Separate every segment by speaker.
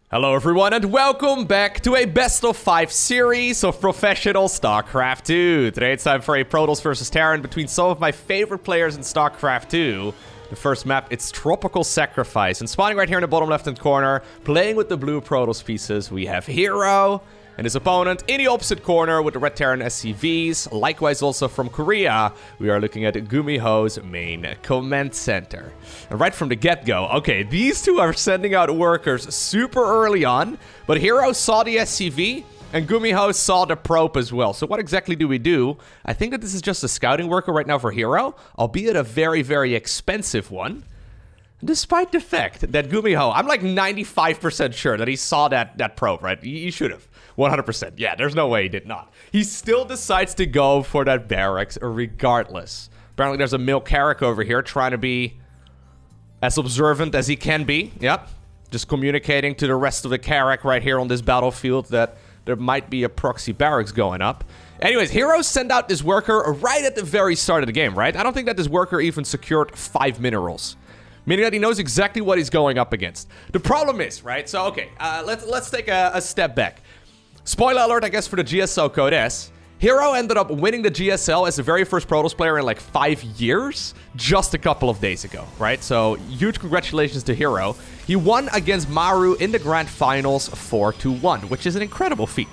Speaker 1: Hello everyone and welcome back to a best-of-5 series of professional StarCraft 2. Today it's time for a Protoss versus Terran between some of my favorite players in StarCraft 2. The first map, it's Tropical Sacrifice, and spawning right here in the bottom left-hand corner, playing with the blue Protoss pieces, we have herO and his opponent in the opposite corner with the red Terran SCVs. Likewise also from Korea, we are looking at GuMiho's main command center. And right from the get-go, okay, these two are sending out workers super early on, but herO saw the SCV and GuMiho saw the probe as well. So what exactly do we do? I think that this is just a scouting worker right now for herO, albeit a very, very expensive one. Despite the fact that GuMiho, I'm like 95% sure that he saw that probe, right? He should have. 100%. Yeah, there's no way he did not. He still decides to go for that barracks regardless. Apparently there's a male Carrack over here trying to be as observant as he can be. Yep. Just communicating to the rest of the Carrack right here on this battlefield that there might be a proxy barracks going up. Anyways, herO sent out this worker right at the very start of the game, right? I don't think that this worker even secured 5 minerals. Meaning that he knows exactly what he's going up against. The problem is, right? So, okay, let's take a step back. Spoiler alert, I guess, for the GSL Code S. herO ended up winning the GSL as the very first Protoss player in like 5 years, just a couple of days ago, right? So, huge congratulations to herO. He won against Maru in the Grand Finals 4-1, which is an incredible feat.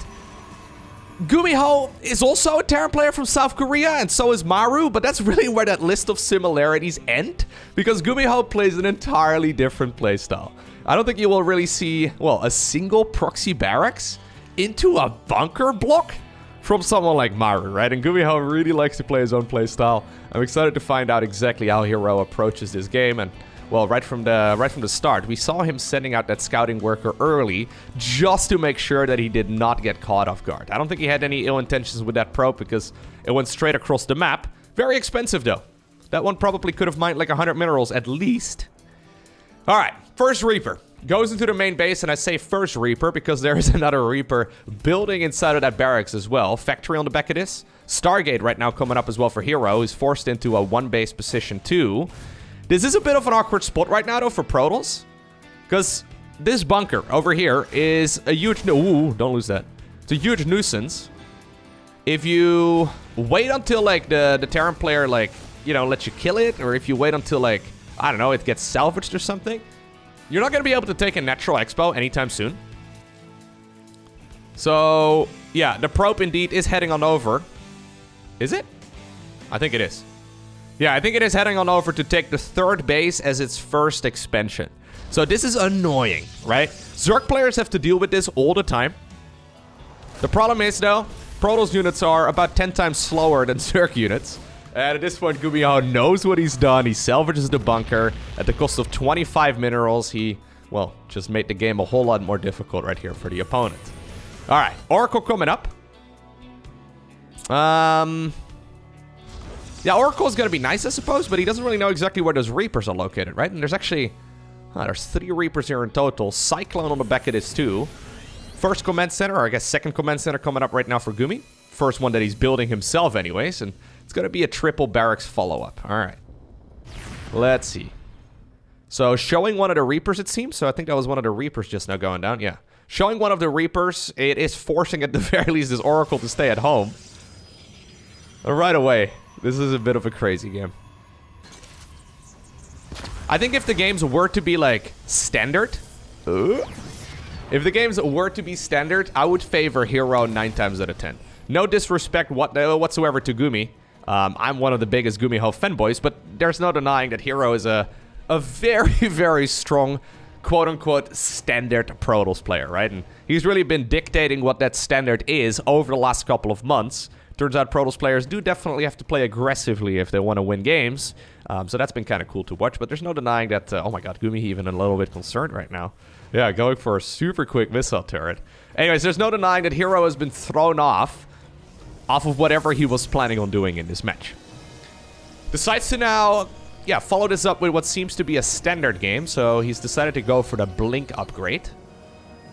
Speaker 1: GuMiho is also a Terran player from South Korea, and so is Maru, but that's really where that list of similarities end, because GuMiho plays an entirely different playstyle. I don't think you will really see, well, a single proxy barracks into a bunker block from someone like Maru, right? And GuMiho really likes to play his own playstyle. I'm excited to find out exactly how herO approaches this game, and well, right from the start, we saw him sending out that scouting worker early just to make sure that he did not get caught off guard. I don't think he had any ill intentions with that probe because it went straight across the map. Very expensive though. That one probably could have mined like 100 minerals at least. All right, first Reaper goes into the main base, and I say first Reaper because there is another Reaper building inside of that barracks as well. Factory on the back of this. Stargate right now coming up as well for herO. He's forced into a one base position too. This is a bit of an awkward spot right now, though, for Protoss. Because this bunker over here is a huge... Ooh, don't lose that. It's a huge nuisance. If you wait until, like, the Terran player, like, you know, lets you kill it, or if you wait until, like, I don't know, it gets salvaged or something, you're not going to be able to take a natural expo anytime soon. So, yeah, the probe indeed is heading on over. Is it? I think it is. Yeah, I think it is heading on over to take the third base as its first expansion. So this is annoying, right? Zerg players have to deal with this all the time. The problem is, though, Protoss units are about 10 times slower than Zerg units. And at this point, GuMiho knows what he's done. He salvages the bunker at the cost of 25 minerals. He, well, just made the game a whole lot more difficult right here for the opponent. All right, Oracle coming up. Yeah, Oracle is going to be nice, I suppose, but he doesn't really know exactly where those Reapers are located, right? And there's actually... there's 3 Reapers here in total. Cyclone on the back of this, too. First command center, or I guess second command center coming up right now for Gumi. First one that he's building himself anyways, and it's going to be a triple barracks follow-up. All right. Let's see. So, showing one of the Reapers, it seems. So, I think that was one of the Reapers just now going down. Yeah. Showing one of the Reapers, it is forcing at the very least this Oracle to stay at home. Right away. This is a bit of a crazy game. I think if the games were to be, like, standard... If the games were to be standard, I would favor herO 9 times out of 10. No disrespect whatsoever to Gumi. I'm one of the biggest GuMiho fanboys, but there's no denying that herO is a very, very strong, quote-unquote, standard Protoss player, right? And he's really been dictating what that standard is over the last couple of months. Turns out Protoss players do definitely have to play aggressively if they want to win games. So that's been kind of cool to watch. But there's no denying that... oh my god, Gumi even a little bit concerned right now. Yeah, going for a super quick missile turret. Anyways, there's no denying that herO has been thrown off of whatever he was planning on doing in this match. Decides to now... yeah, follow this up with what seems to be a standard game. So he's decided to go for the Blink upgrade.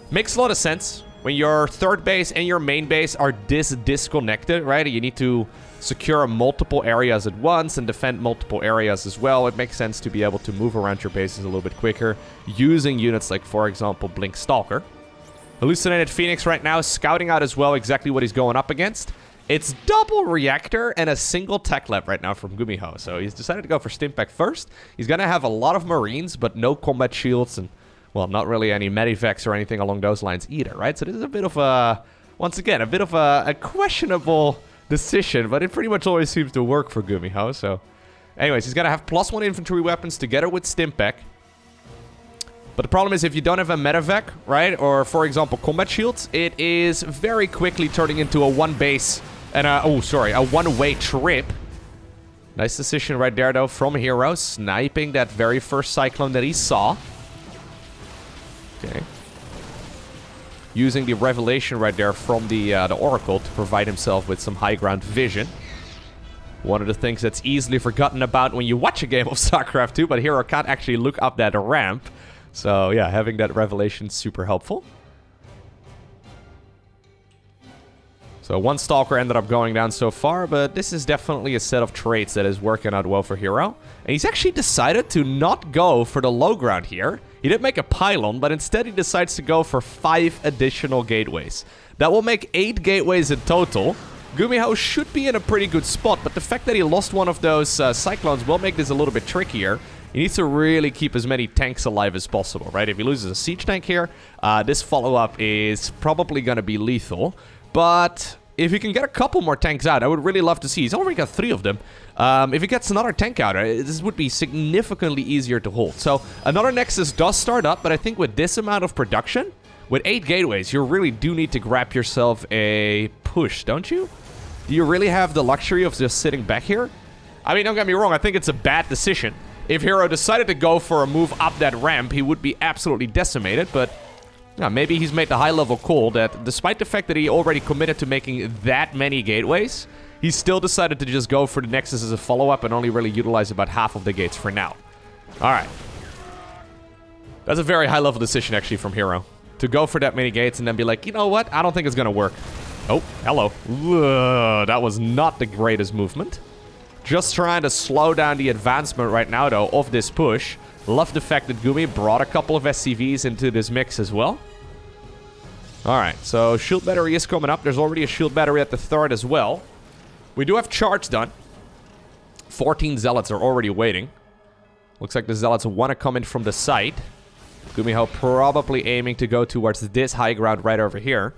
Speaker 1: Makes a lot of sense. when your third base and your main base are disconnected, right? You need to secure multiple areas at once and defend multiple areas as well. It makes sense to be able to move around your bases a little bit quicker using units like, for example, Blink Stalker. Hallucinated Phoenix right now, scouting out as well exactly what he's going up against. It's double reactor and a single tech lab right now from GuMiho. So he's decided to go for Stimpack first. He's going to have a lot of Marines, but no combat shields and, well, not really any medivacs or anything along those lines either, right? So this is a bit of a, once again, a bit of a questionable decision, but it pretty much always seems to work for GuMiho. So anyways, he's going to have +1 infantry weapons together with Stimpack. But the problem is if you don't have a medevac, right, or for example combat shields, it is very quickly turning into a one base and a one-way trip. Nice decision right there though from herO, sniping that very first Cyclone that he saw. Okay. Using the revelation right there from the Oracle to provide himself with some high ground vision. One of the things that's easily forgotten about when you watch a game of StarCraft 2, but herO can't actually look up that ramp. So, yeah, having that revelation is super helpful. So, one Stalker ended up going down so far, but this is definitely a set of traits that is working out well for herO. And he's actually decided to not go for the low ground here. He didn't make a pylon, but instead he decides to go for 5 additional gateways. That will make 8 gateways in total. GuMiho should be in a pretty good spot, but the fact that he lost one of those Cyclones will make this a little bit trickier. He needs to really keep as many tanks alive as possible, right? If he loses a siege tank here, this follow-up is probably going to be lethal. But if he can get a couple more tanks out, I would really love to see. He's already got 3 of them. If he gets another tank out, this would be significantly easier to hold. So another Nexus does start up, but I think with this amount of production, with 8 gateways, you really do need to grab yourself a push, don't you? Do you really have the luxury of just sitting back here? I mean, don't get me wrong, I think it's a bad decision. If herO decided to go for a move up that ramp, he would be absolutely decimated, but yeah, maybe he's made the high-level call that despite the fact that he already committed to making that many gateways, he still decided to just go for the Nexus as a follow-up and only really utilize about half of the gates for now. Alright. That's a very high-level decision, actually, from herO. To go for that many gates and then be like, you know what? I don't think it's gonna work. Oh, hello. Ugh, that was not the greatest movement. Just trying to slow down the advancement right now, though, of this push. Love the fact that Gumi brought a couple of SCVs into this mix as well. Alright, so shield battery is coming up. There's already a shield battery at the 3rd as well. We do have charge done. 14 Zealots are already waiting. Looks like the Zealots want to come in from the side. GuMiho probably aiming to go towards this high ground right over here.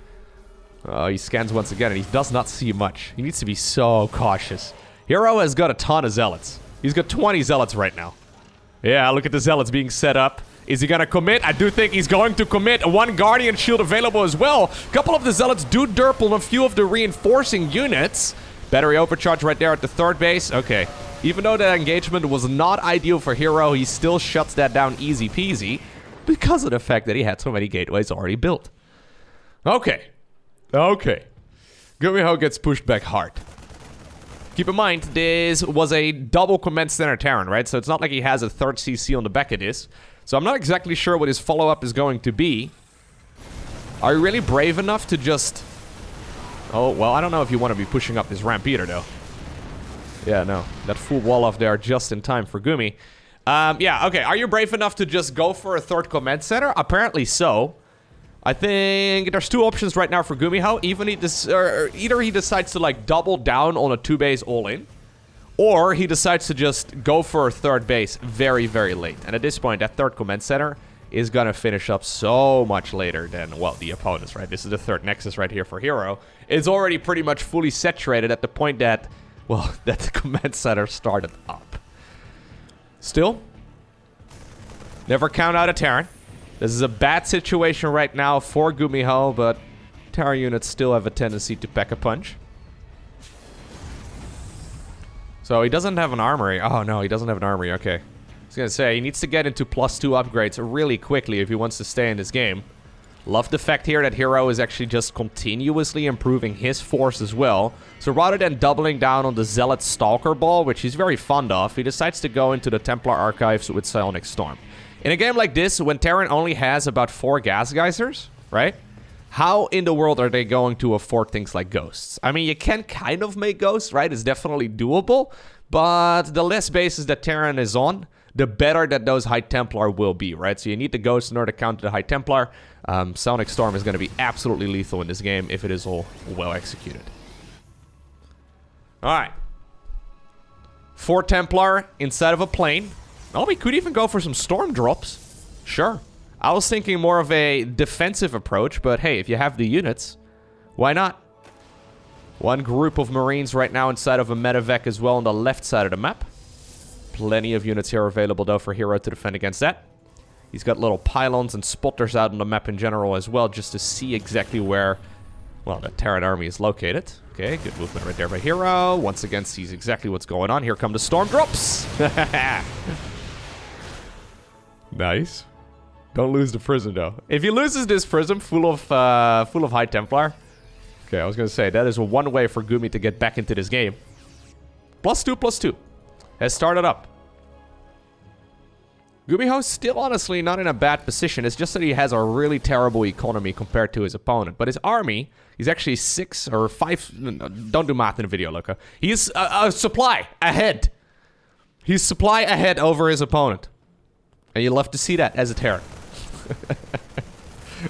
Speaker 1: He scans once again, and he does not see much. He needs to be so cautious. herO has got a ton of Zealots. He's got 20 Zealots right now. Yeah, look at the Zealots being set up. Is he gonna commit? I do think he's going to commit. One Guardian Shield available as well. A couple of the Zealots do derp on a few of the reinforcing units. Battery overcharge right there at the 3rd base. Okay. Even though that engagement was not ideal for herO, he still shuts that down easy peasy because of the fact that he had so many gateways already built. Okay. Okay. GuMiho gets pushed back hard. Keep in mind, this was a double command center Terran, right? So it's not like he has a 3rd CC on the back of this. So I'm not exactly sure what his follow-up is going to be. Are you really brave enough to just... Oh, well, I don't know if you want to be pushing up this ramp either, though. Yeah, no. That full wall off there just in time for Gumi. Yeah, okay. Are you brave enough to just go for a 3rd command center? Apparently so. I think there's 2 options right now for GuMiho. Either he decides to like double down on a 2-base all-in, or he decides to just go for a 3rd base very, very late. And at this point, that 3rd command center is gonna finish up so much later than, well, the opponents, right? This is the 3rd Nexus right here for herO. It's already pretty much fully saturated at the point that, well, that the command center started up. Still, never count out a Terran. This is a bad situation right now for GuMiho, but Terran units still have a tendency to pack a punch. So he doesn't have an armory. Oh no, he doesn't have an armory. Okay. I was gonna say, he needs to get into +2 upgrades really quickly if he wants to stay in this game. Love the fact here that herO is actually just continuously improving his force as well. So rather than doubling down on the Zealot Stalker Ball, which he's very fond of, he decides to go into the Templar Archives with Psionic Storm. In a game like this, when Terran only has about 4 gas geysers, right? how in the world are they going to afford things like ghosts? I mean, you can kind of make ghosts, right? It's definitely doable, but the less bases that Terran is on, the better that those High Templar will be, right? So you need the ghosts in order to counter the High Templar. Sonic Storm is going to be absolutely lethal in this game if it is all well executed. All right. 4 Templar inside of a plane. Oh, we could even go for some Storm drops. Sure. I was thinking more of a defensive approach, but hey, if you have the units, why not? One group of Marines right now inside of a medevac as well on the left side of the map. Plenty of units here available, though, for herO to defend against that. He's got little pylons and spotters out on the map in general as well, just to see exactly where, well, the Terran army is located. Okay, good movement right there by herO. Once again, sees exactly what's going on. Here come the Storm drops. Nice. Don't lose the prism, though. If he loses this prism full of High Templar... Okay, I was going to say, that is one way for Gumi to get back into this game. +2/+2. Has started up. GuMiho's still honestly not in a bad position. It's just that he has a really terrible economy compared to his opponent. But his army, he's actually 6 or 5... Don't do math in the video, Lowko. He's a supply ahead. He's supply ahead over his opponent. And you love to see that as a Terran.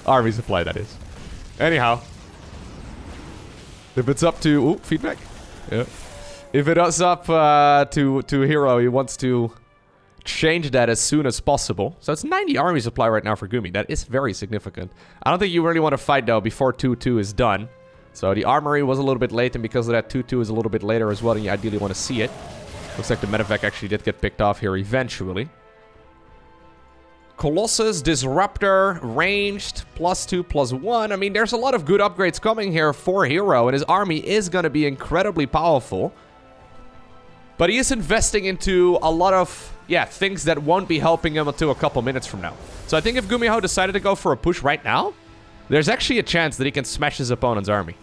Speaker 1: Army supply, that is. Anyhow. If it's up to... Ooh, feedback. Yeah. If it is up to herO, he wants to change that as soon as possible. So it's 90 army supply right now for Gumi. That is very significant. I don't think you really want to fight, though, before 2-2 is done. So the armory was a little bit late, and because of that, 2-2 is a little bit later as well, and you ideally want to see it. Looks like the medevac actually did get picked off here eventually. Colossus, Disruptor, Ranged, +2/+1. I mean, there's a lot of good upgrades coming here for herO, and his army is going to be incredibly powerful. But he is investing into a lot of, yeah, things that won't be helping him until a couple minutes from now. So I think if GuMiho decided to go for a push right now, there's actually a chance that he can smash his opponent's army.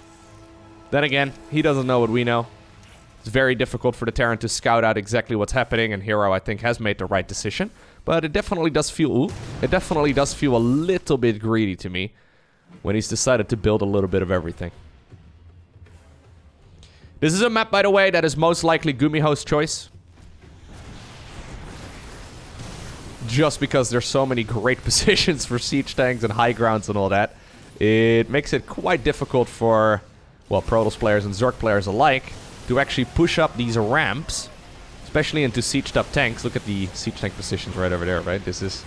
Speaker 1: Then again, he doesn't know what we know. It's very difficult for the Terran to scout out exactly what's happening, and herO, I think, has made the right decision. But it definitely does feel... Ooh, it definitely does feel a little bit greedy to me when he's decided to build a little bit of everything. This is a map, by the way, that is most likely GuMiho's choice. Just because there's so many great positions for siege tanks and high grounds and all that. It makes it quite difficult for, well, Protoss players and Zerg players alike to actually push up these ramps. Especially into sieged up tanks. Look at the siege tank positions right over there, right? This is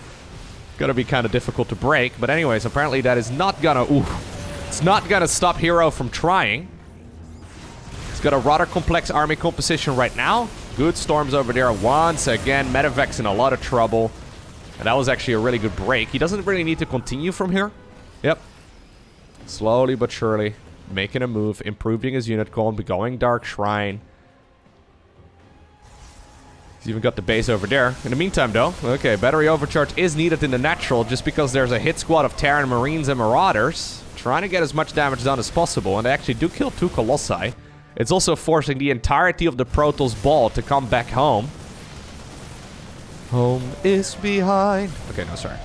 Speaker 1: gonna be kind of difficult to break. But anyways, apparently that is not gonna... Ooh. It's not gonna stop herO from trying. He's got a rather complex army composition right now. Good storms over there once again. Medevac's in a lot of trouble. And that was actually a really good break. He doesn't really need to continue from here. Yep. Slowly but surely. Making a move. Improving his unit count. Going Dark Shrine. He's even got the base over there. In the meantime, though, okay, battery overcharge is needed in the natural just because there's a hit squad of Terran Marines and Marauders trying to get as much damage done as possible, and they actually do kill 2 Colossi. It's also forcing the entirety of the Protoss ball to come back home. Home is behind. Okay, no, sorry.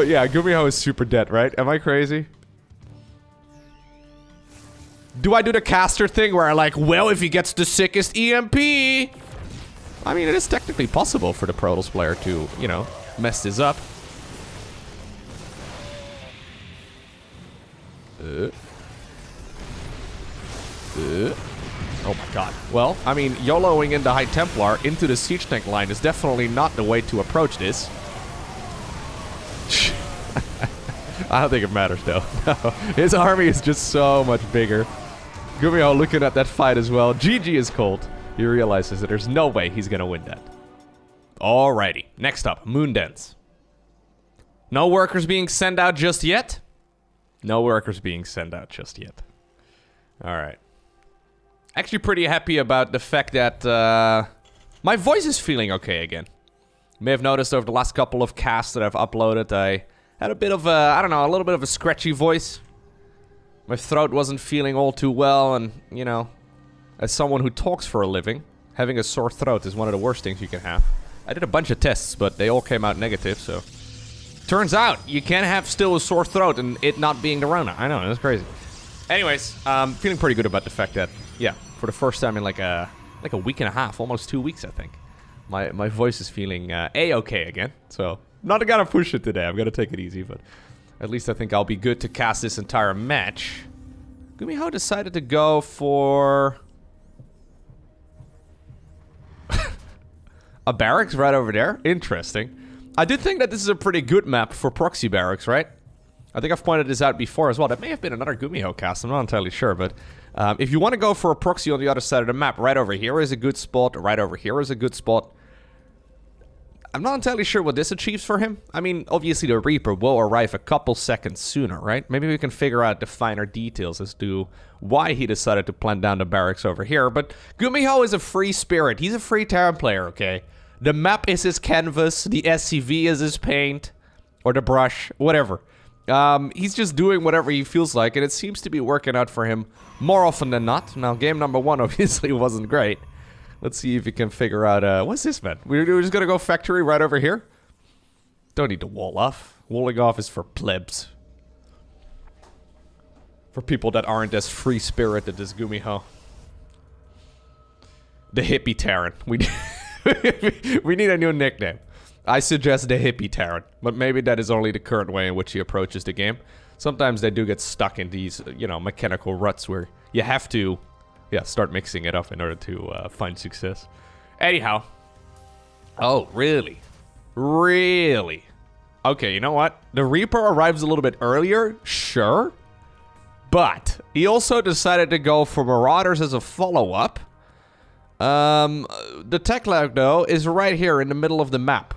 Speaker 1: Yeah, GuMiho is super dead, right? Am I crazy? Do I do the caster thing where I like, well, if he gets the sickest EMP? I mean, it is technically possible for the Protoss player to, you know, mess this up. Oh my god. Well, I mean, YOLOing in the High Templar into the siege tank line is definitely not the way to approach this. I don't think it matters, though. His army is just so much bigger. GuMiho looking at that fight as well. GG is cold. He realizes that there's no way he's gonna win that. Alrighty. Next up, Moondens. No workers being sent out just yet? No workers being sent out just yet. Alright. Actually pretty happy about the fact that my voice is feeling okay again. You may have noticed over the last couple of casts that I've uploaded, I had a bit of a, I don't know, a little bit of a scratchy voice. My throat wasn't feeling all too well, and, you know, as someone who talks for a living, having a sore throat is one of the worst things you can have. I did a bunch of tests, but they all came out negative, so Turns out, you can have still a sore throat and it not being the Rona. I know, that's crazy. Anyways, feeling pretty good about the fact that, yeah, for the first time in like a week and a half, almost 2 weeks, I think. My voice is feeling A-okay again. So, not gonna push it today. I'm gonna take it easy, but at least I think I'll be good to cast this entire match. GuMiho decided to go for a barracks right over there. Interesting. I did think that this is a pretty good map for proxy barracks, right? I think I've pointed this out before as well. That may have been another GuMiho cast. I'm not entirely sure, but if you want to go for a proxy on the other side of the map, right over here is a good spot. Right over here is a good spot. I'm not entirely sure what this achieves for him. I mean, obviously the Reaper will arrive a couple seconds sooner, right? Maybe we can figure out the finer details as to why he decided to plant down the barracks over here. But GuMiho is a free spirit. He's a free Terran player, okay? The map is his canvas. The SCV is his paint. Or the brush. Whatever. He's just doing whatever he feels like, and it seems to be working out for him more often than not. Now, game number 1 obviously wasn't great. Let's see if you can figure out, what's this, man? We're just gonna go factory right over here? Don't need to wall off. Walling off is for plebs. For people that aren't as free-spirited as GuMiho. The hippie Terran. We need a new nickname. I suggest the hippie Terran, but maybe that is only the current way in which he approaches the game. Sometimes they do get stuck in these, you know, mechanical ruts where you have to, yeah, start mixing it up in order to find success. Anyhow. Oh, really? Really? Okay, you know what? The Reaper arrives a little bit earlier, sure. But he also decided to go for Marauders as a follow-up. The tech lag, though, is right here in the middle of the map.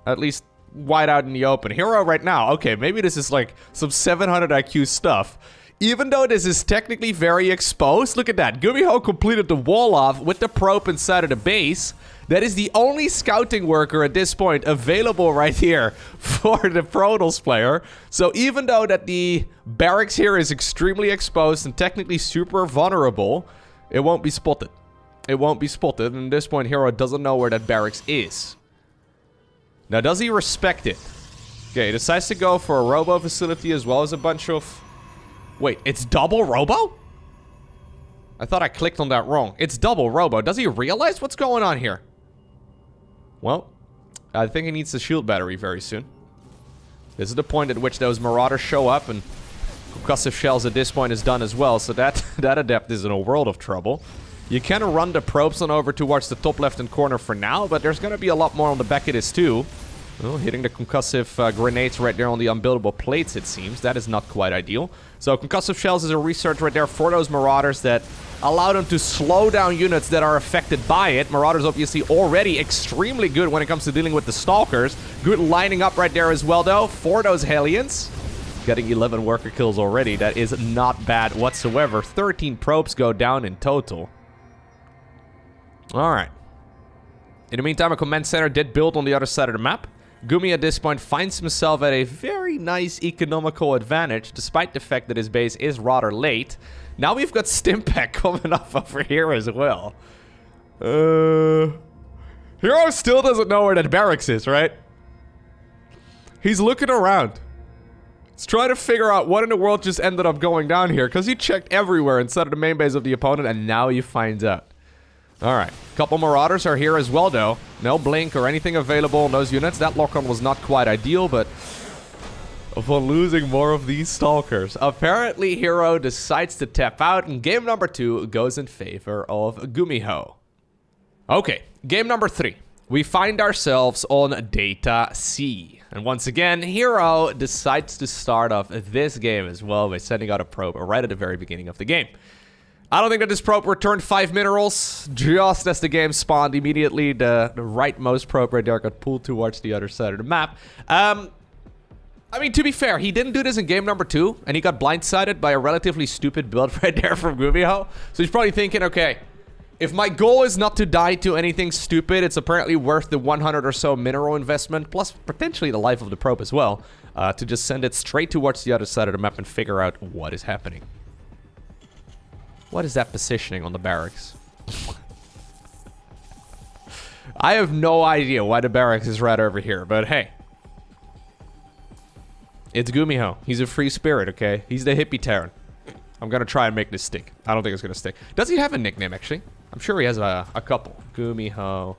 Speaker 1: At least wide out in the open. herO right now. Okay, maybe this is like some 700 IQ stuff. Even though this is technically very exposed, look at that. GuMiho completed the wall off with the probe inside of the base. That is the only scouting worker at this point available right here for the Protoss player. So even though that the barracks here is extremely exposed and technically super vulnerable, it won't be spotted. It won't be spotted, and at this point herO doesn't know where that barracks is. Now, does he respect it? Okay, he decides to go for a robo facility as well as a bunch of... Wait, it's double robo? I thought I clicked on that wrong. It's double robo. Does he realize what's going on here? Well, I think he needs the shield battery very soon. This is the point at which those Marauders show up, and concussive shells at this point is done as well, so that adept is in a world of trouble. You can run the probes on over towards the top left-hand corner for now, but there's going to be a lot more on the back of this too. Oh, hitting the concussive grenades right there on the unbuildable plates, it seems. That is not quite ideal. So concussive shells is a research right there for those Marauders that allow them to slow down units that are affected by it. Marauders obviously already extremely good when it comes to dealing with the Stalkers. Good lining up right there as well, though, for those Hellions. Getting 11 worker kills already. That is not bad whatsoever. 13 probes go down in total. Alright. In the meantime, a command center did build on the other side of the map. Gumi at this point finds himself at a very nice economical advantage, despite the fact that his base is rather late. Now we've got Stimpack coming up over here as well. herO still doesn't know where that barracks is, right? He's looking around. He's trying to figure out what in the world just ended up going down here, because he checked everywhere inside of the main base of the opponent, and now he finds out. Alright, couple Marauders are here as well, though. No blink or anything available on those units. That lock-on was not quite ideal, but upon losing more of these Stalkers, apparently herO decides to tap out, and game number 2 goes in favor of GuMiho. Okay, game number 3. We find ourselves on Data C. And once again, herO decides to start off this game as well by sending out a probe right at the very beginning of the game. I don't think that this probe returned 5 minerals. Just as the game spawned, immediately the rightmost probe right there got pulled towards the other side of the map. I mean, to be fair, he didn't do this in game number 2, and he got blindsided by a relatively stupid build right there from GuMiho. So he's probably thinking, okay, if my goal is not to die to anything stupid, it's apparently worth the 100 or so mineral investment, plus potentially the life of the probe as well, to just send it straight towards the other side of the map and figure out what is happening. What is that positioning on the barracks? I have no idea why the barracks is right over here, but hey. It's GuMiho. He's a free spirit, okay? He's the hippie Terran. I'm gonna try and make this stick. I don't think it's gonna stick. Does he have a nickname, actually? I'm sure he has a couple. GuMiho,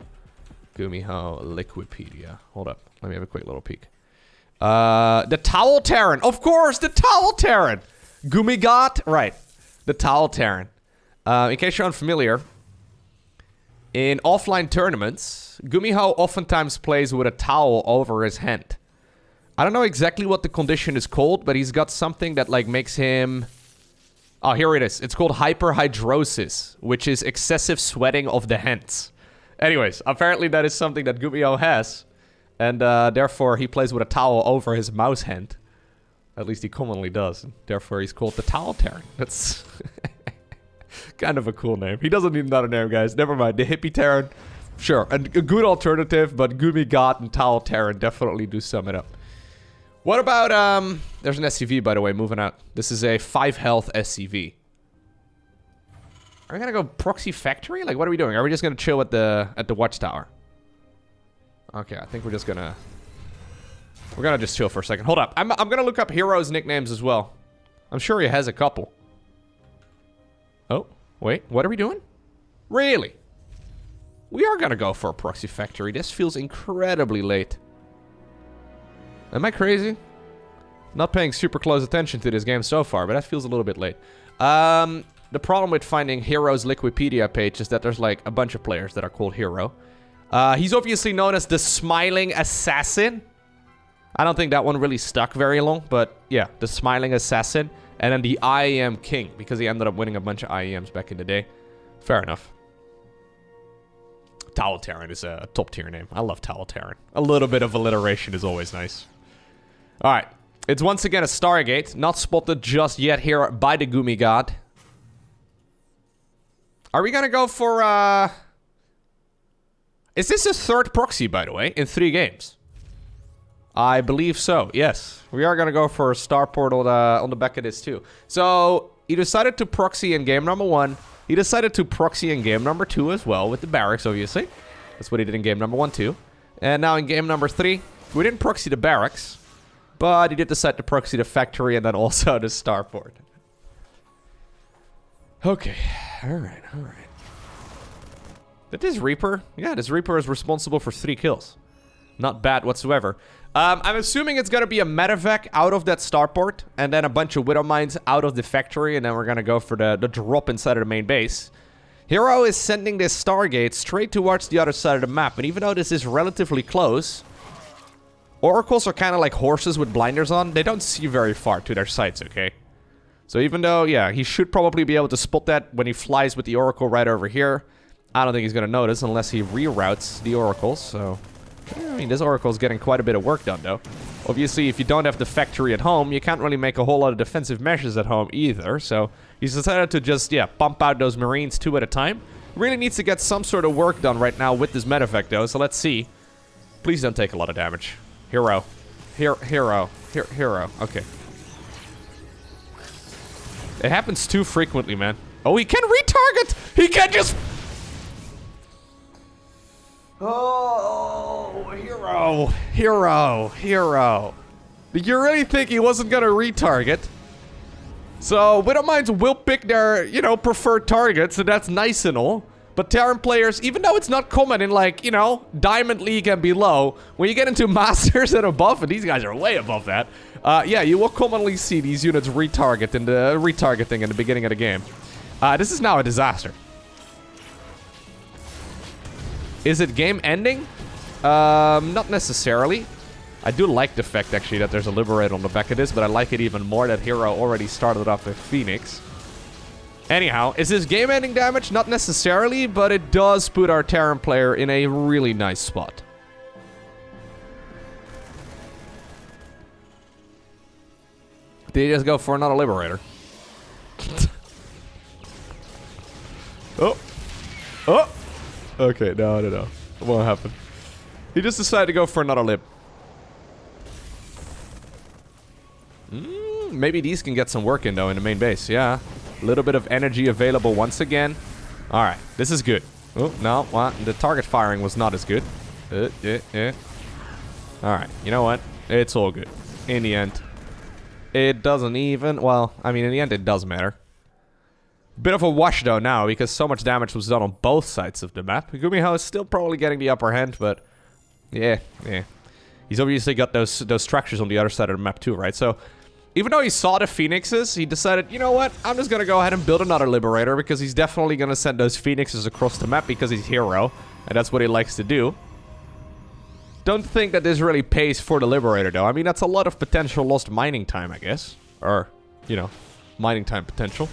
Speaker 1: Liquipedia. Hold up. Let me have a quick little peek. The Towel Terran. Of course, the Towel Terran. GuMigot. Right. The Towel Terran. In case you're unfamiliar, in offline tournaments, GuMiho oftentimes plays with a towel over his hand. I don't know exactly what the condition is called, but he's got something that like makes him... Oh, here it is. It's called hyperhidrosis, which is excessive sweating of the hands. Anyways, apparently that is something that GuMiho has, and therefore he plays with a towel over his mouse hand. At least he commonly does. And therefore he's called the Towel Terran. That's kind of a cool name. He doesn't need another name, guys. Never mind. The Hippie Terran, sure. A good alternative, but GuMigot and Towel Terran definitely do sum it up. What about, there's an SCV, by the way, moving out. This is a 5 health SCV. Are we gonna go proxy factory? Like, what are we doing? Are we just gonna chill at the watchtower? Okay, I think we're just gonna... We're gonna just chill for a second. Hold up. I'm gonna look up herO's nicknames as well. I'm sure he has a couple. Oh, wait. What are we doing? Really? We are gonna go for a proxy factory. This feels incredibly late. Am I crazy? Not paying super close attention to this game so far, but that feels a little bit late. The problem with finding herO's Liquipedia page is that there's like a bunch of players that are called herO. He's obviously known as the Smiling Assassin. I don't think that one really stuck very long, but yeah, the Smiling Assassin. And then the IEM King, because he ended up winning a bunch of IEMs back in the day. Fair enough. Towel Terran is a top tier name. I love Towel Terran. A little bit of alliteration is always nice. Alright. It's once again a Stargate. Not spotted just yet here by the GuMigot. Are we gonna go for, Is this a third proxy, by the way, in 3 games? I believe so, yes. We are gonna go for a starport on the back of this, too. So, he decided to proxy in game number 1. He decided to proxy in game number 2 as well, with the barracks, obviously. That's what he did in game number 1, too. And now in game number 3, we didn't proxy the barracks, but he did decide to proxy the factory and then also the starport. Okay, alright. Did this Reaper? Yeah, this Reaper is responsible for 3 kills. Not bad whatsoever. I'm assuming it's gonna be a medevac out of that starport, and then a bunch of Widow Mines out of the factory, and then we're gonna go for the drop inside of the main base. herO is sending this Stargate straight towards the other side of the map, and even though this is relatively close, Oracles are kind of like horses with blinders on. They don't see very far to their sights, okay? So even though, yeah, he should probably be able to spot that when he flies with the Oracle right over here, I don't think he's gonna notice unless he reroutes the Oracles, so... I mean, this Oracle's getting quite a bit of work done, though. Obviously, if you don't have the factory at home, you can't really make a whole lot of defensive measures at home either, so he's decided to just, yeah, pump out those Marines 2 at a time. Really needs to get some sort of work done right now with this medevac, though, so let's see. Please don't take a lot of damage. herO. herO. Okay. It happens too frequently, man. Oh, he can retarget! He can just... Oh, herO. Did you really think he wasn't gonna retarget? So, Widow Mines will pick their, you know, preferred targets, and that's nice and all. But Terran players, even though it's not common in, like, you know, Diamond League and below, when you get into Masters and above, and these guys are way above that, yeah, you will commonly see these units retargeting in the beginning of the game. This is now a disaster. Is it game ending? Not necessarily. I do like the fact, actually, that there's a Liberator on the back of this, but I like it even more that herO already started off with Phoenix. Anyhow, is this game-ending damage? Not necessarily, but it does put our Terran player in a really nice spot. Did he just go for another Liberator? Oh! Okay, no. It won't happen. He just decided to go for another lib. Maybe these can get some work in, though, in the main base. Yeah. A little bit of energy available once again. Alright, this is good. Oh, no, what? The target firing was not as good. Alright, you know what? It's all good. In the end. It doesn't even... Well, I mean, in the end, it does matter. Bit of a wash, though, now, because so much damage was done on both sides of the map. GuMiho is still probably getting the upper hand, but... Yeah. He's obviously got those structures on the other side of the map, too, right? So, even though he saw the Phoenixes, he decided, you know what? I'm just gonna go ahead and build another Liberator, because he's definitely gonna send those Phoenixes across the map, because he's herO, and that's what he likes to do. Don't think that this really pays for the Liberator, though. I mean, that's a lot of potential lost mining time, I guess. Or, you know, mining time potential.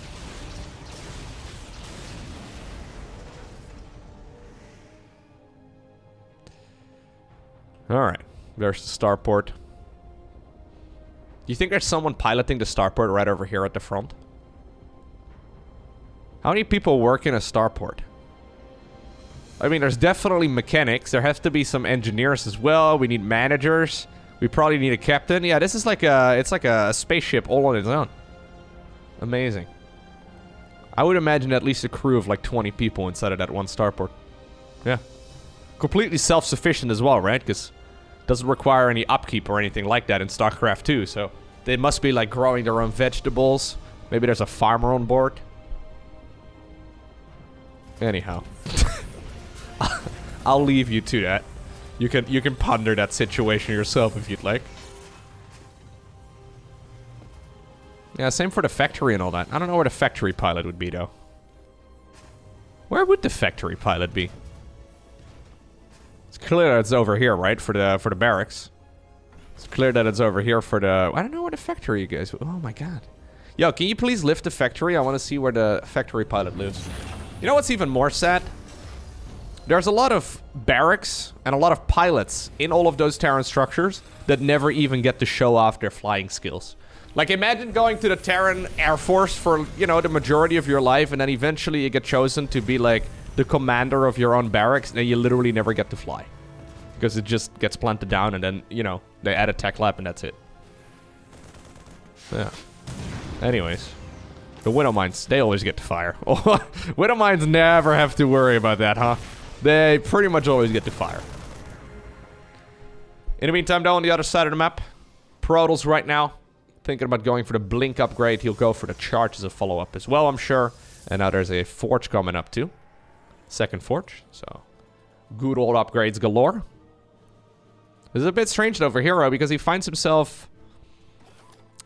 Speaker 1: Alright, there's the starport. Do you think there's someone piloting the starport right over here at the front? How many people work in a starport? I mean, there's definitely mechanics. There have to be some engineers as well. We need managers. We probably need a captain. Yeah, this is like a... It's like a spaceship all on its own. Amazing. I would imagine at least a crew of like 20 people inside of that one starport. Yeah. Completely self-sufficient as well, right? Because it doesn't require any upkeep or anything like that in StarCraft 2. So they must be like growing their own vegetables. Maybe there's a farmer on board. Anyhow. I'll leave you to that. You can ponder that situation yourself if you'd like. Yeah, same for the factory and all that. I don't know where the factory pilot would be, though. Where would the factory pilot be? It's clear that it's over here, right? For the barracks. It's clear that it's over here for the... I don't know where the factory goes. Oh my god. Yo, can you please lift the factory? I want to see where the factory pilot lives. You know what's even more sad? There's a lot of barracks and a lot of pilots in all of those Terran structures that never even get to show off their flying skills. Like, imagine going to the Terran Air Force for, you know, the majority of your life, and then eventually you get chosen to be, like, the commander of your own barracks, and then you literally never get to fly. Because it just gets planted down, and then, you know, they add a tech lab, and that's it. Yeah. Anyways. The Widow Mines, they always get to fire. Widow Mines never have to worry about that, huh? They pretty much always get to fire. In the meantime, down on the other side of the map, Protoss right now, thinking about going for the Blink upgrade. He'll go for the Charge as a follow-up as well, I'm sure. And now there's a Forge coming up, too. Second Forge, so good old upgrades galore. This is a bit strange though for herO because he finds himself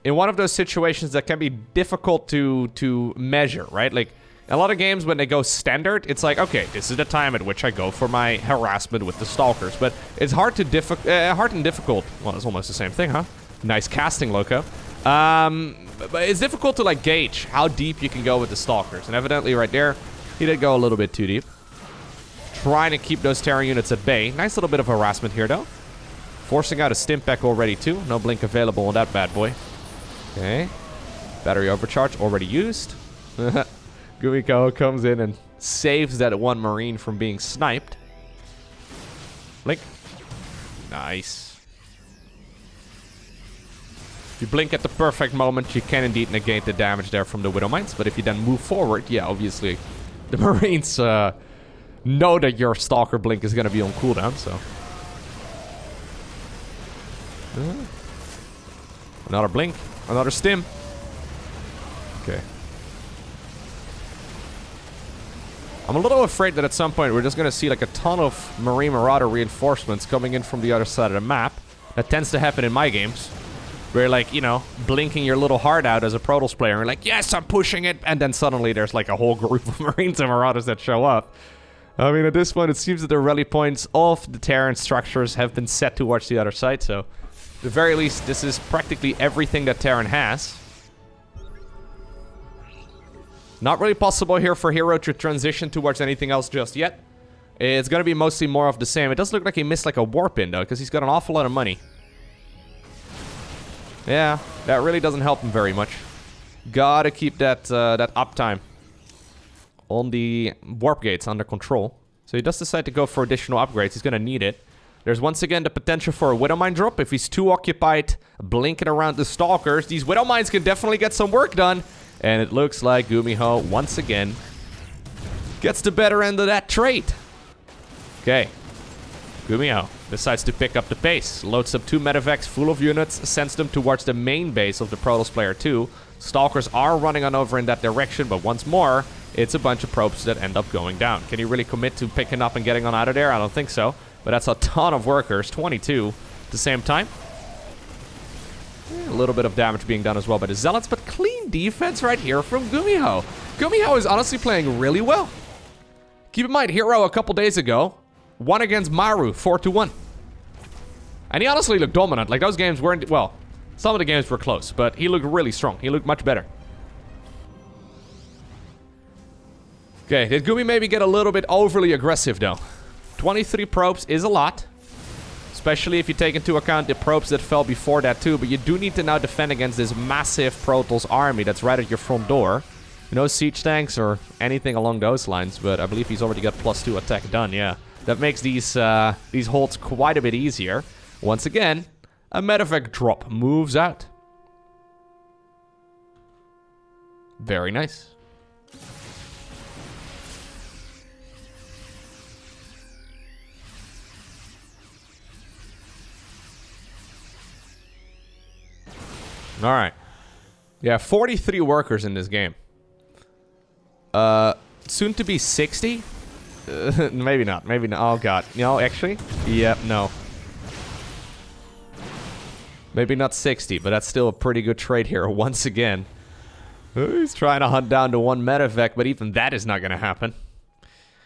Speaker 1: in one of those situations that can be difficult to measure, right? Like a lot of games when they go standard, it's like, okay, this is the time at which I go for my harassment with the stalkers, but it's hard and difficult. Well, it's almost the same thing, huh? Nice casting, Lowko. But it's difficult to like gauge how deep you can go with the stalkers, and evidently right there, he did go a little bit too deep. Trying to keep those Terran units at bay. Nice little bit of harassment here, though. Forcing out a Stimpak already, too. No Blink available on that bad boy. Okay. Battery overcharge already used. GuMiho comes in and saves that one Marine from being sniped. Blink. Nice. If you blink at the perfect moment, you can indeed negate the damage there from the Widow Mines. But if you then move forward, yeah, obviously, the Marines know that your Stalker Blink is going to be on cooldown, so. Another Blink. Another Stim. Okay. I'm a little afraid that at some point we're just going to see like a ton of Marine Marauder reinforcements coming in from the other side of the map. That tends to happen in my games. Where like, you know, blinking your little heart out as a Protoss player. And you're like, yes, I'm pushing it. And then suddenly there's like a whole group of Marines and Marauders that show up. I mean, at this point, it seems that the rally points of the Terran structures have been set towards the other side. So, at the very least, this is practically everything that Terran has. Not really possible here for herO to transition towards anything else just yet. It's going to be mostly more of the same. It does look like he missed like a warp in, though, because he's got an awful lot of money. Yeah, that really doesn't help him very much. Gotta keep that that uptime on the warp gates under control. So he does decide to go for additional upgrades. He's gonna need it. There's once again the potential for a Widow Mine drop. If he's too occupied blinking around the Stalkers, these Widow Mines can definitely get some work done. And it looks like GuMiho, once again, gets the better end of that trait. Okay. GuMiho decides to pick up the pace. Loads up 2 medevacs full of units, sends them towards the main base of the Protoss player 2. Stalkers are running on over in that direction, but once more, it's a bunch of probes that end up going down. Can you really commit to picking up and getting on out of there? I don't think so. But that's a ton of workers, 22 at the same time. A little bit of damage being done as well by the Zealots, but clean defense right here from GuMiho. GuMiho is honestly playing really well. Keep in mind, herO a couple days ago won against Maru 4-1. And he honestly looked dominant. Like, those games weren't, well, some of the games were close, but he looked really strong. He looked much better. Okay, did Gumi maybe get a little bit overly aggressive, though? 23 probes is a lot. Especially if you take into account the probes that fell before that, too. But you do need to now defend against this massive Protoss army that's right at your front door. No siege tanks or anything along those lines, but I believe he's already got +2 attack done, yeah. That makes these holds quite a bit easier. Once again, a medevac drop moves out. Very nice. Alright. Yeah, 43 workers in this game. Soon to be 60? Maybe not. Maybe not. Oh, God. No, actually? Yep, no. Maybe not 60, but that's still a pretty good trade here once again. He's trying to hunt down to 1 medevac, but even that is not going to happen.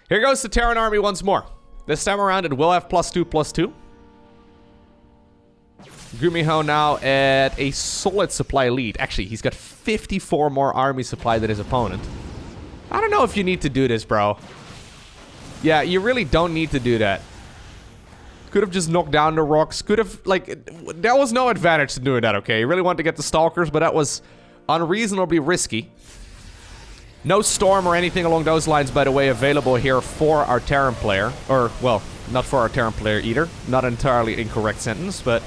Speaker 1: Here goes the Terran army once more. This time around, it will have +2/+2. GuMiho now at a solid supply lead. Actually, he's got 54 more army supply than his opponent. I don't know if you need to do this, bro. Yeah, you really don't need to do that. Could have just knocked down the rocks. Could have, like, there was no advantage to doing that, okay? You really want to get the Stalkers, but that was unreasonably risky. No Storm or anything along those lines, by the way, available here for our Terran player. Or, well, not for our Terran player either. Not an entirely incorrect sentence, but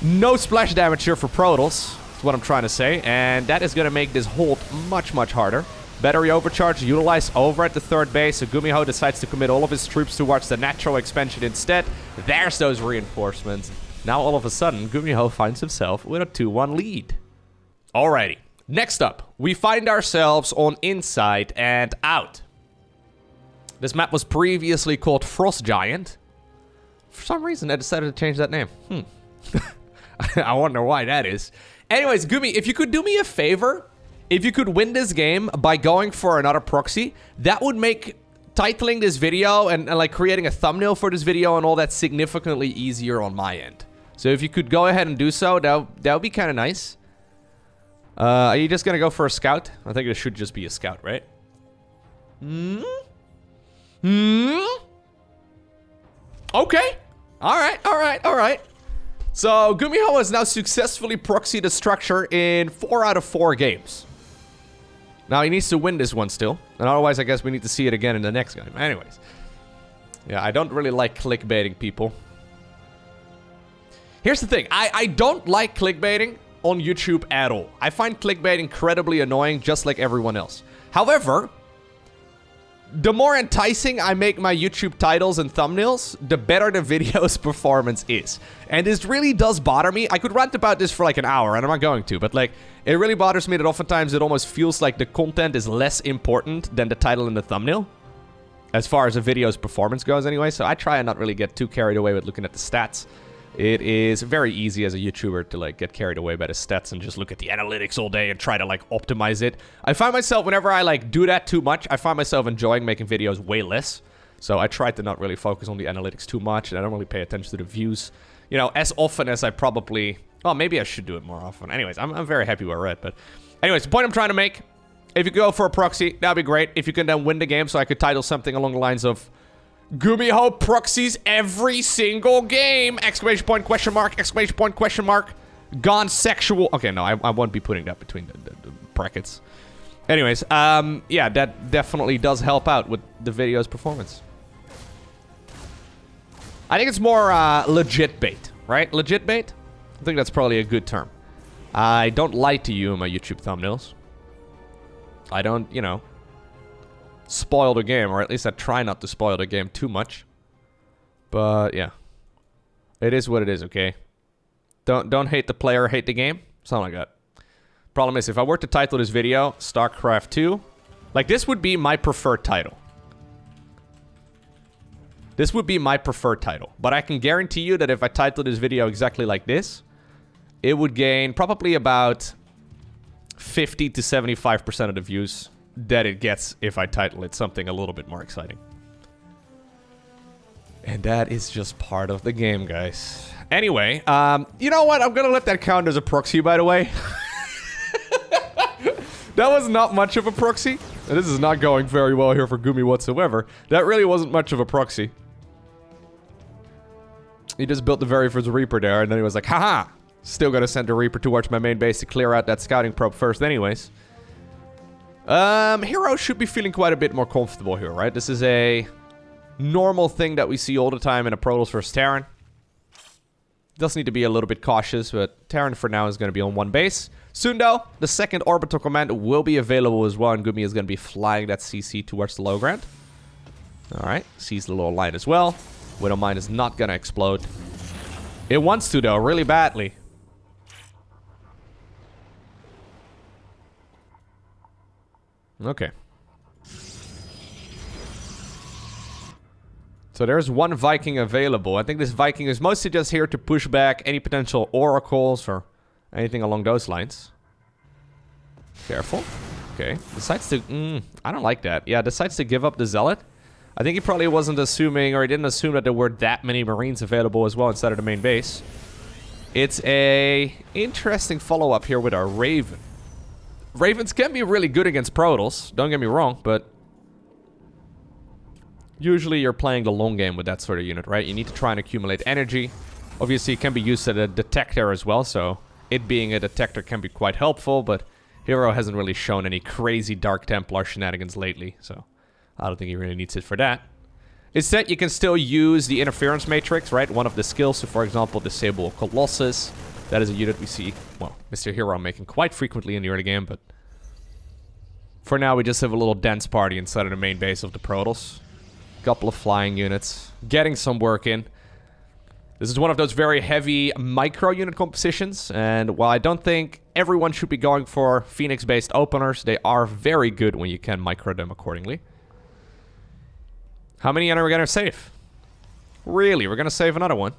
Speaker 1: no splash damage here for Protoss. That's what I'm trying to say. And that is going to make this hold much, much harder. Battery overcharge utilized over at the 3rd base, so GuMiho decides to commit all of his troops towards the natural expansion instead. There's those reinforcements. Now all of a sudden, GuMiho finds himself with a 2-1 lead. Alrighty, next up, we find ourselves on Inside and Out. This map was previously called Frost Giant. For some reason, I decided to change that name. I wonder why that is. Anyways, Gumi, if you could do me a favor, if you could win this game by going for another proxy, that would make titling this video and like creating a thumbnail for this video and all that significantly easier on my end. So if you could go ahead and do so, that would be kind of nice. Are you just gonna go for a scout? I think it should just be a scout, right? Okay. Alright. So, GuMiho has now successfully proxied the structure in 4 out of 4 games. Now, he needs to win this one still. And otherwise, I guess we need to see it again in the next game. Anyways. Yeah, I don't really like clickbaiting people. Here's the thing. I don't like clickbaiting on YouTube at all. I find clickbait incredibly annoying, just like everyone else. However, the more enticing I make my YouTube titles and thumbnails, the better the video's performance is. And this really does bother me. I could rant about this for like an hour, and I'm not going to, but like, it really bothers me that oftentimes it almost feels like the content is less important than the title and the thumbnail. As far as a video's performance goes anyway, so I try and not really get too carried away with looking at the stats. It is very easy as a YouTuber to like get carried away by the stats and just look at the analytics all day and try to like optimize it. I find myself, whenever I like do that too much, I find myself enjoying making videos way less. So I try to not really focus on the analytics too much, and I don't really pay attention to the views, you know, as often as I probably... Well, maybe I should do it more often. Anyways, I'm very happy where we're at, but... Anyways, the point I'm trying to make, if you go for a proxy, that'd be great. If you can then win the game, so I could title something along the lines of... GuMiho proxies every single game! Exclamation point, question mark, exclamation point, question mark. Gone sexual... Okay, no, I won't be putting that between the brackets. Anyways, yeah, that definitely does help out with the video's performance. I think it's more legit bait, right? Legit bait? I think that's probably a good term. I don't lie to you in my YouTube thumbnails. I don't, you know, spoil the game, or at least I try not to spoil the game too much. But, yeah. It is what it is, okay? Don't hate the player, hate the game. Something like that. Problem is, if I were to title this video StarCraft 2, like, this would be my preferred title. This would be my preferred title. But I can guarantee you that if I titled this video exactly like this, it would gain probably about 50 to 75% of the views that it gets if I title it something a little bit more exciting. And that is just part of the game, guys. Anyway, you know what? I'm gonna let that count as a proxy, by the way. That was not much of a proxy. And this is not going very well here for GuMiho whatsoever. That really wasn't much of a proxy. He just built the very first Reaper there, and then he was like, haha! Still gonna send the Reaper towards my main base to clear out that scouting probe first anyways. herO should be feeling quite a bit more comfortable here, right? This is a normal thing that we see all the time in a Protoss versus Terran. Does need to be a little bit cautious, but Terran for now is going to be on one base. Soon though, the second orbital command will be available as well, and GuMiho is going to be flying that CC towards the low ground. Alright, sees the little line as well. Widowmine is not going to explode. It wants to though, really badly. Okay. So there's one Viking available. I think this Viking is mostly just here to push back any potential oracles or anything along those lines. Careful. Okay. Decides to... I don't like that. Yeah, decides to give up the Zealot. I think he probably wasn't assuming, or he didn't assume that there were that many Marines available as well inside of the main base. It's a interesting follow-up here with our Raven. Ravens can be really good against Protoss, don't get me wrong, but usually you're playing the long game with that sort of unit, right? You need to try and accumulate energy. Obviously, it can be used as a detector as well, so it being a detector can be quite helpful, but herO hasn't really shown any crazy Dark Templar shenanigans lately, so I don't think he really needs it for that. Instead, you can still use the interference matrix, right? One of the skills, so for example, disable Colossus. That is a unit we see, well, Mr. herO making quite frequently in the early game, but for now we just have a little dance party inside of the main base of the Protoss. Couple of flying units, getting some work in. This is one of those very heavy micro unit compositions, and while I don't think everyone should be going for Phoenix-based openers, they are very good when you can micro them accordingly. How many are we gonna save? Really, we're gonna save another one?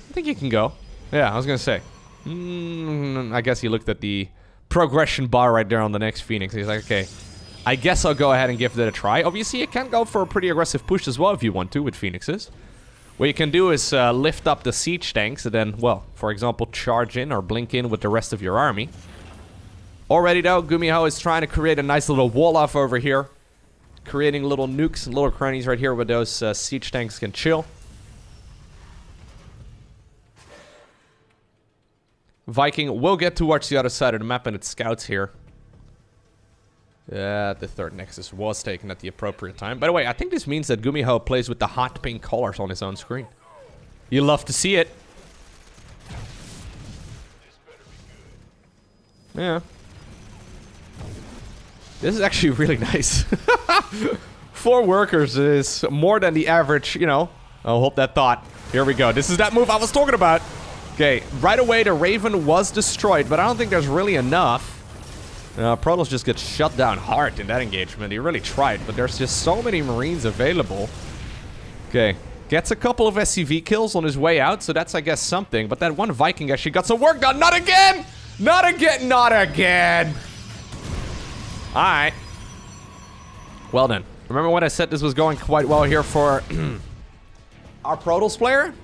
Speaker 1: I think you can go. Yeah, I was gonna say. I guess he looked at the progression bar right there on the next Phoenix. He's like, okay, I guess I'll go ahead and give that a try. Obviously, you can go for a pretty aggressive push as well if you want to with Phoenixes. What you can do is lift up the siege tanks and then, well, for example, charge in or blink in with the rest of your army. Already though, GuMiho is trying to create a nice little wall off over here. Creating little nukes and little crannies right here where those siege tanks can chill. Viking will get towards the other side of the map and it scouts here. Yeah, the third Nexus was taken at the appropriate time. By the way, I think this means that GuMiho plays with the hot pink colors on his own screen. You love to see it. Yeah. This is actually really nice. 4 workers is more than the average, you know. I'll hold that thought. Here we go. This is that move I was talking about. Okay, right away the Raven was destroyed, but I don't think there's really enough. Protoss just gets shut down hard in that engagement. He really tried, but there's just so many Marines available. Okay, gets a couple of SCV kills on his way out, so that's, I guess, something. But that one Viking actually got some work done. Not again! Not again! Not again! Alright. Well then. Remember when I said this was going quite well here for our Protoss player?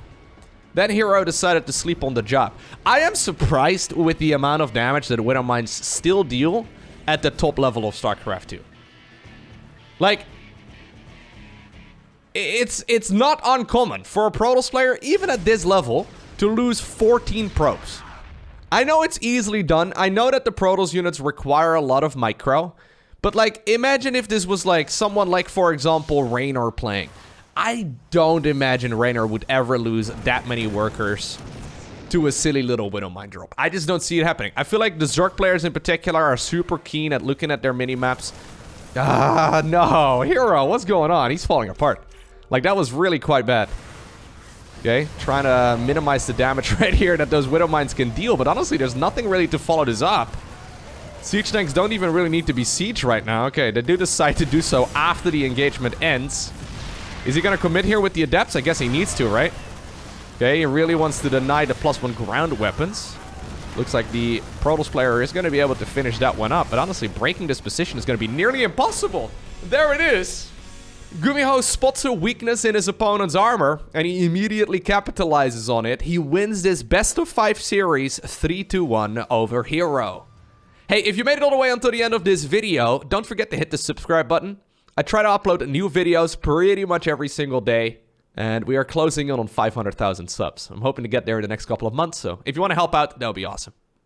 Speaker 1: Then herO decided to sleep on the job. I am surprised with the amount of damage that Widowmines still deal at the top level of StarCraft 2. Like, it's not uncommon for a Protoss player, even at this level, to lose 14 probes. I know it's easily done. I know that the Protoss units require a lot of micro. But, like, imagine if this was, like, someone like, for example, Raynor playing. I don't imagine Raynor would ever lose that many workers to a silly little Widowmine drop. I just don't see it happening. I feel like the Zerg players in particular are super keen at looking at their mini-maps. Ah, no. herO, what's going on? He's falling apart. Like, that was really quite bad. Okay, trying to minimize the damage right here that those Widow Mines can deal. But honestly, there's nothing really to follow this up. Siege tanks don't even really need to be sieged right now. Okay, they do decide to do so after the engagement ends. Is he going to commit here with the Adepts? I guess he needs to, right? Okay, he really wants to deny the +1 ground weapons. Looks like the Protoss player is going to be able to finish that one up. But honestly, breaking this position is going to be nearly impossible. There it is. GuMiho spots a weakness in his opponent's armor, and he immediately capitalizes on it. He wins this best-of-5 series 3-1 over herO. Hey, if you made it all the way until the end of this video, don't forget to hit the subscribe button. I try to upload new videos pretty much every single day. And we are closing in on 500,000 subs. I'm hoping to get there in the next couple of months, so if you want to help out, that would be awesome.